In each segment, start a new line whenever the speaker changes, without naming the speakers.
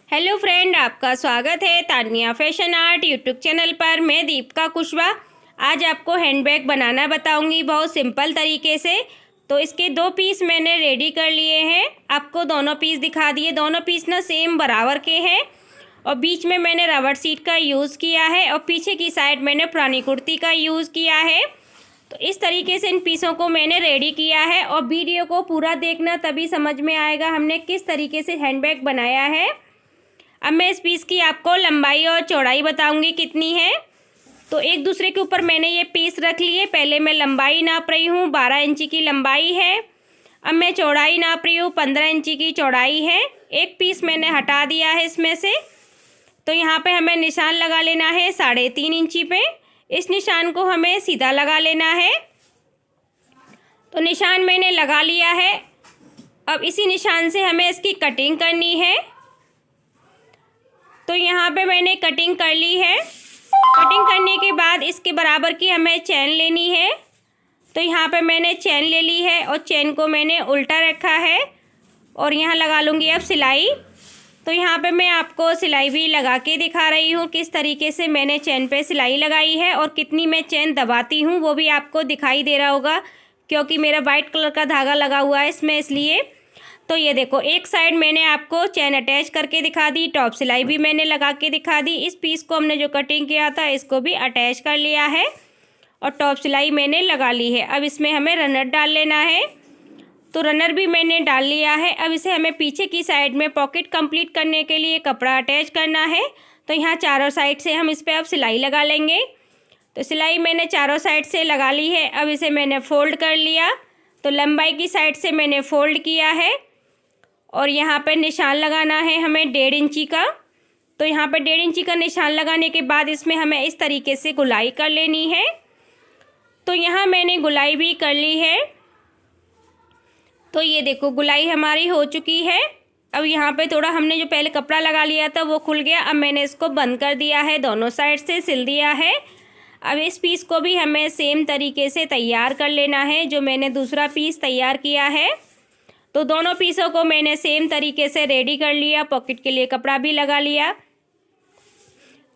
Hello friend, आपका स्वागत है Tania fashion art YouTube channel पर। मैं दीपिका कुशवाहा आज आपको हैंडबैग बनाना बताऊंगी बहुत सिंपल तरीके से। तो इसके 2 पीस मैंने रेडी कर लिए हैं। आपको दोनों पीस दिखा दिए। दोनों पीस ना सेम बराबर के हैं और बीच में मैंने रबर शीट का यूज़ किया है और पीछे की साइड मैंने पुरानी कुर्ती का यूज़ किया है। तो इस तरीके से इन पीसों को मैंने रेडी किया है और वीडियो को पूरा देखना, तभी समझ में आएगा हमने किस तरीके से हैंडबैग बनाया है। अब मैं इस पीस की आपको लंबाई और चौड़ाई बताऊंगी कितनी है। तो एक दूसरे के ऊपर मैंने ये पीस रख लिए। पहले मैं लंबाई नाप रही हूँ, 12 इंची की लंबाई है। अब मैं चौड़ाई नाप रही हूँ, 15 इंची की चौड़ाई है। एक पीस मैंने हटा दिया है इसमें से। तो यहाँ पे हमें निशान लगा लेना है 3.5 इंची पे। इस निशान को हमें सीधा लगा लेना है। तो निशान मैंने लगा लिया है। अब इसी निशान से हमें इसकी कटिंग करनी है। तो यहाँ पे मैंने कटिंग कर ली है। कटिंग करने के बाद इसके बराबर की हमें चैन लेनी है। तो यहाँ पे मैंने चैन ले ली है और चैन को मैंने उल्टा रखा है और यहाँ लगा लूँगी अब सिलाई। तो यहाँ पे मैं आपको सिलाई भी लगा के दिखा रही हूँ किस तरीके से मैंने चैन पे सिलाई लगाई है और कितनी मैं चैन दबाती हूँ वो भी आपको दिखाई दे रहा होगा, क्योंकि मेरा वाइट कलर का धागा लगा हुआ है इसमें, इसलिए। तो ये देखो, एक साइड मैंने आपको चैन अटैच करके दिखा दी, टॉप सिलाई भी मैंने लगा के दिखा दी। इस पीस को हमने जो कटिंग किया था इसको भी अटैच कर लिया है और टॉप सिलाई मैंने लगा ली है। अब इसमें हमें रनर डाल लेना है। तो रनर भी मैंने डाल लिया है। अब इसे हमें पीछे की साइड में पॉकेट कंप्लीट करने के लिए कपड़ा अटैच करना है। तो यहाँ चारों साइड से हम इस पर अब सिलाई लगा लेंगे। तो सिलाई मैंने चारों साइड से लगा ली है। अब इसे मैंने फोल्ड कर लिया। तो लंबाई की साइड से मैंने फोल्ड किया है और यहाँ पर निशान लगाना है हमें 1.5 इंची का। तो यहाँ पर 1.5 इंची का निशान लगाने के बाद इसमें हमें इस तरीके से गुलाई कर लेनी है। तो यहाँ मैंने गुलाई भी कर ली है। तो ये देखो, गुलाई हमारी हो चुकी है। अब यहाँ पे थोड़ा हमने जो पहले कपड़ा लगा लिया था वो खुल गया। अब मैंने इसको बंद कर दिया है, दोनों साइड से सिल दिया है। अब इस पीस को भी हमें सेम तरीके से तैयार कर लेना है जो मैंने दूसरा पीस तैयार किया है। तो दोनों पीसों को मैंने सेम तरीके से रेडी कर लिया। पॉकेट के लिए कपड़ा भी लगा लिया।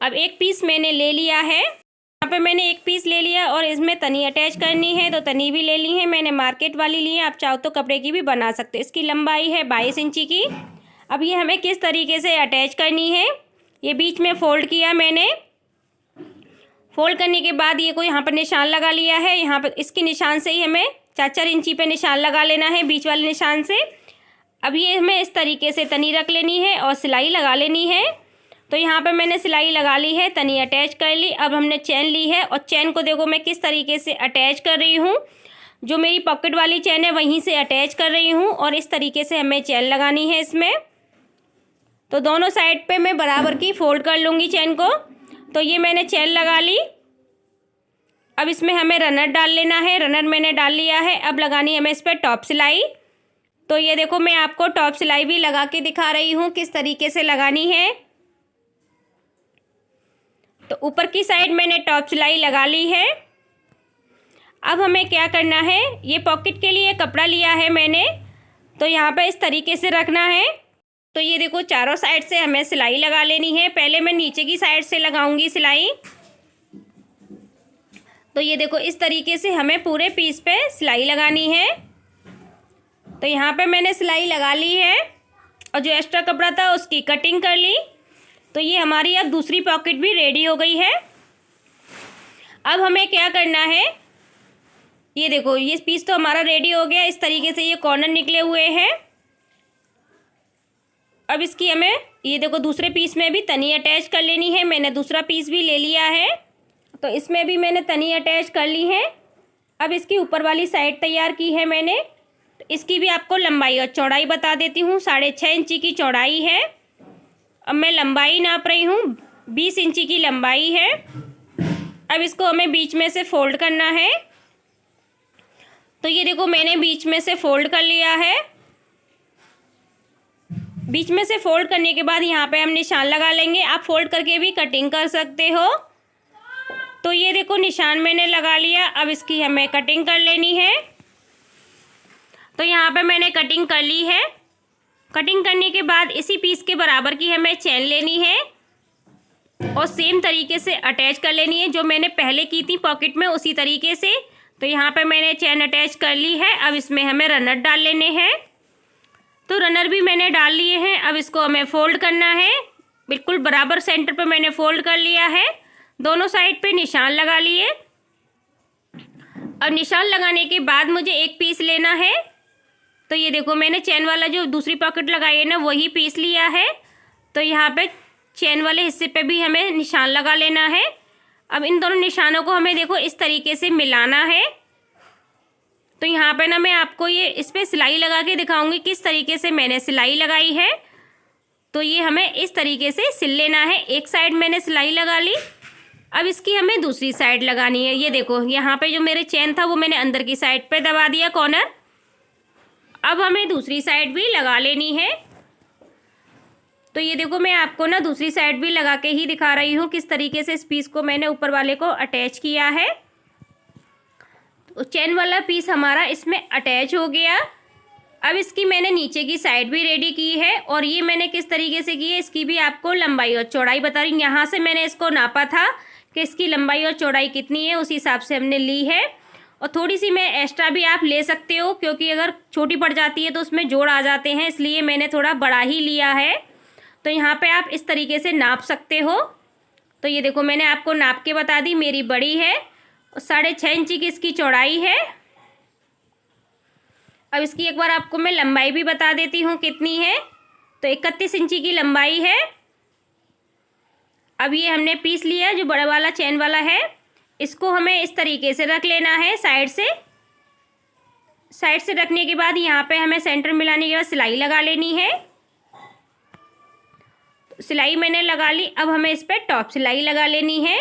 अब एक पीस मैंने ले लिया है। यहाँ पे मैंने एक पीस ले लिया और इसमें तनी अटैच करनी है। तो तनी भी ले ली है मैंने, मार्केट वाली ली है। आप चाहो तो कपड़े की भी बना सकते हो। इसकी लंबाई है 22 इंची की। अब ये हमें किस तरीके से अटैच करनी है, ये बीच में फोल्ड किया मैंने। फोल्ड करने के बाद ये को यहाँ पर निशान लगा लिया है। यहाँ पर इसके निशान से ही हमें 4-4 इंची पे निशान लगा लेना है, बीच वाले निशान से। अब ये हमें इस तरीके से तनी रख लेनी है और सिलाई लगा लेनी है। तो यहाँ पे मैंने सिलाई लगा ली है, तनी अटैच कर ली। अब हमने चैन ली है और चैन को देखो मैं किस तरीके से अटैच कर रही हूँ। जो मेरी पॉकेट वाली चैन है वहीं से अटैच कर रही हूँ और इस तरीके से हमें चैन लगानी है इसमें। तो दोनों साइड पे मैं बराबर की फोल्ड कर लूँगी चैन को। तो ये मैंने चैन लगा ली। अब इसमें हमें रनर डाल लेना है। रनर मैंने डाल लिया है। अब लगानी है हमें इस पर टॉप सिलाई। तो ये देखो, मैं आपको टॉप सिलाई भी लगा के दिखा रही हूँ किस तरीके से लगानी है। तो ऊपर की साइड मैंने टॉप सिलाई लगा ली है। अब हमें क्या करना है, ये पॉकेट के लिए कपड़ा लिया है मैंने, तो यहाँ पे इस तरीके से रखना है। तो ये देखो, चारों साइड से हमें सिलाई लगा लेनी है। पहले मैं नीचे की साइड से लगाऊंगी सिलाई। तो ये देखो, इस तरीके से हमें पूरे पीस पे सिलाई लगानी है। तो यहाँ पे मैंने सिलाई लगा ली है और जो एक्स्ट्रा कपड़ा था उसकी कटिंग कर ली। तो ये हमारी अब दूसरी पॉकेट भी रेडी हो गई है। अब हमें क्या करना है, ये देखो, ये पीस तो हमारा रेडी हो गया। इस तरीके से ये कॉर्नर निकले हुए हैं। अब इसकी हमें ये देखो दूसरे पीस में भी तनी अटैच कर लेनी है। मैंने दूसरा पीस भी ले लिया है, तो इसमें भी मैंने तनी अटैच कर ली है। अब इसकी ऊपर वाली साइड तैयार की है मैंने। इसकी भी आपको लंबाई और चौड़ाई बता देती हूँ। 6.5 इंची की चौड़ाई है। अब मैं लंबाई नाप रही हूँ, 20 इंची की लंबाई है। अब इसको हमें बीच में से फोल्ड करना है। तो ये देखो, मैंने बीच में से फोल्ड कर लिया है। बीच में से फोल्ड करने के बाद यहाँ पे हम निशान लगा लेंगे। आप फोल्ड करके भी कटिंग कर सकते हो। तो ये देखो, निशान मैंने लगा लिया। अब इसकी हमें कटिंग कर लेनी है। तो यहाँ पे मैंने कटिंग कर ली है। कटिंग करने के बाद इसी पीस के बराबर की हमें चेन लेनी है और सेम तरीके से अटैच कर लेनी है जो मैंने पहले की थी पॉकेट में, उसी तरीके से। तो यहाँ पे मैंने चेन अटैच कर ली है। अब इसमें हमें रनर डाल लेने हैं। तो रनर भी मैंने डाल लिए हैं। अब इसको हमें फोल्ड करना है, बिल्कुल बराबर सेंटर पे मैंने फोल्ड कर लिया है। दोनों साइड पे निशान लगा लिए। अब निशान लगाने के बाद मुझे एक पीस लेना है। तो ये देखो मैंने चेन वाला जो दूसरी पॉकेट लगाई है ना, वही पीस लिया है। तो यहाँ पे चेन वाले हिस्से पे भी हमें निशान लगा लेना है। अब इन दोनों निशानों को हमें देखो इस तरीके से मिलाना है। तो यहाँ पे ना मैं आपको ये इस पर सिलाई लगा के दिखाऊंगी किस तरीके से मैंने सिलाई लगाई है। तो ये हमें इस तरीके से सिल लेना है। एक साइड मैंने सिलाई लगा ली, अब इसकी हमें दूसरी साइड लगानी है। ये देखो यहाँ पे जो मेरे चेन था वो मैंने अंदर की साइड पे दबा दिया कॉर्नर। अब हमें दूसरी साइड भी लगा लेनी है। तो ये देखो मैं आपको ना दूसरी साइड भी लगा के ही दिखा रही हूँ किस तरीके से इस पीस को मैंने ऊपर वाले को अटैच किया है। तो चेन वाला पीस हमारा इसमें अटैच हो गया। अब इसकी मैंने नीचे की साइड भी रेडी की है और ये मैंने किस तरीके से की है, इसकी भी आपको लंबाई और चौड़ाई बता रही हूँ। यहाँ से मैंने इसको नापा था कि इसकी लंबाई और चौड़ाई कितनी है, उसी हिसाब से हमने ली है। और थोड़ी सी मैं एक्स्ट्रा भी आप ले सकते हो, क्योंकि अगर छोटी पड़ जाती है तो उसमें जोड़ आ जाते हैं, इसलिए मैंने थोड़ा बड़ा ही लिया है। तो यहाँ पे आप इस तरीके से नाप सकते हो। तो ये देखो मैंने आपको नाप के बता दी, मेरी बड़ी है और 6.5 इंची की इसकी चौड़ाई है। अब इसकी एक बार आपको मैं लंबाई भी बता देती हूँ कितनी है। तो 31 इंची की लंबाई है। अब ये हमने पीस लिया जो बड़ा वाला चेन वाला है, इसको हमें इस तरीके से रख लेना है साइड से। साइड से रखने के बाद यहाँ पे हमें सेंटर मिलाने के बाद सिलाई लगा लेनी है। तो सिलाई मैंने लगा ली। अब हमें इस पर टॉप सिलाई लगा लेनी है।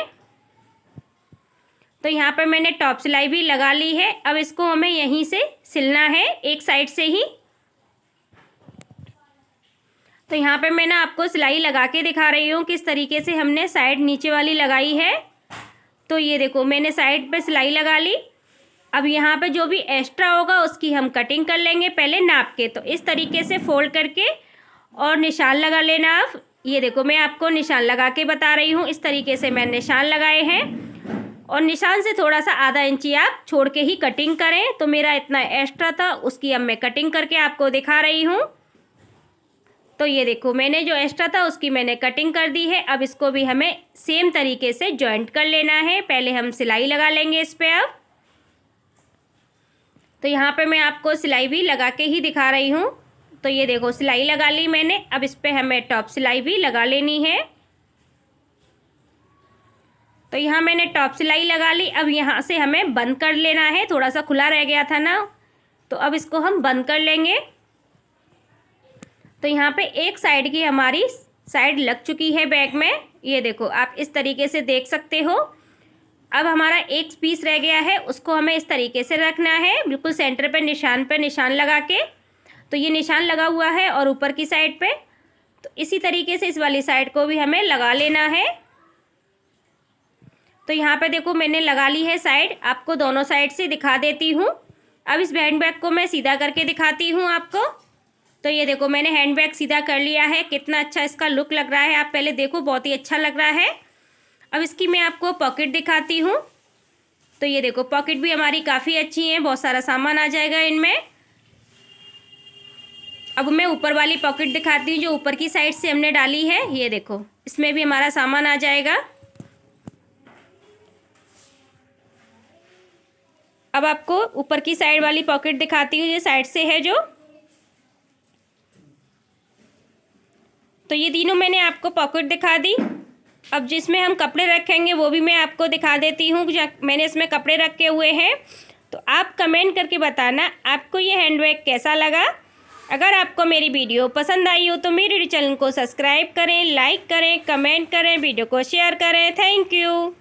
तो यहाँ पर मैंने टॉप सिलाई भी लगा ली है। अब इसको हमें यहीं से सिलना है, एक साइड से ही। तो यहाँ पे मैं ना आपको सिलाई लगा के दिखा रही हूँ किस तरीके से हमने साइड नीचे वाली लगाई है। तो ये देखो मैंने साइड पे सिलाई लगा ली। अब यहाँ पे जो भी एक्स्ट्रा होगा उसकी हम कटिंग कर लेंगे पहले नाप के। तो इस तरीके से फोल्ड करके और निशान लगा लेना। आप ये देखो मैं आपको निशान लगा के बता रही हूँ, इस तरीके से मैंने निशान लगाए हैं। और निशान से थोड़ा सा आधा इंची आप छोड़ के ही कटिंग करें। तो मेरा इतना एक्स्ट्रा था, उसकी अब मैं कटिंग करके आपको दिखा रही हूँ। तो ये देखो मैंने जो एक्स्ट्रा था उसकी मैंने कटिंग कर दी है। अब इसको भी हमें सेम तरीके से जॉइंट कर लेना है। पहले हम सिलाई लगा लेंगे इस पर। अब तो यहाँ पे मैं आपको सिलाई भी लगा के ही दिखा रही हूँ। तो ये देखो सिलाई लगा ली मैंने। अब इस पर हमें टॉप सिलाई भी लगा लेनी है। तो यहाँ मैंने टॉप सिलाई लगा ली। अब यहाँ से हमें बंद कर लेना है, थोड़ा सा खुला रह गया था ना, तो अब इसको हम बंद कर लेंगे। तो यहाँ पे एक साइड की हमारी साइड लग चुकी है बैक में। ये देखो आप इस तरीके से देख सकते हो। अब हमारा एक पीस रह गया है, उसको हमें इस तरीके से रखना है, बिल्कुल सेंटर पे निशान लगा के। तो ये निशान लगा हुआ है और ऊपर की साइड पे, तो इसी तरीके से इस वाली साइड को भी हमें लगा लेना है। तो यहाँ पे देखो मैंने लगा ली है साइड, आपको दोनों साइड से दिखा देती हूँ। अब इस हैंड बैग को मैं सीधा करके दिखाती हूँ आपको। तो ये देखो मैंने हैंड बैग सीधा कर लिया है। कितना अच्छा इसका लुक लग रहा है, आप पहले देखो, बहुत ही अच्छा लग रहा है। अब इसकी मैं आपको पॉकेट दिखाती हूँ। तो ये देखो पॉकेट भी हमारी काफ़ी अच्छी है, बहुत सारा सामान आ जाएगा इनमें। अब मैं ऊपर वाली पॉकेट दिखाती हूँ जो ऊपर की साइड से हमने डाली है। ये देखो इसमें भी हमारा सामान आ जाएगा। अब आपको ऊपर की साइड वाली पॉकेट दिखाती हूँ, ये साइड से है जो। तो ये तीनों मैंने आपको पॉकेट दिखा दी। अब जिसमें हम कपड़े रखेंगे वो भी मैं आपको दिखा देती हूँ, मैंने इसमें कपड़े रखे हुए हैं। तो आप कमेंट करके बताना आपको ये हैंडबैग कैसा लगा। अगर आपको मेरी वीडियो पसंद आई हो तो मेरे चैनल को सब्सक्राइब करें, लाइक करें, कमेंट करें, वीडियो को शेयर करें। Thank you.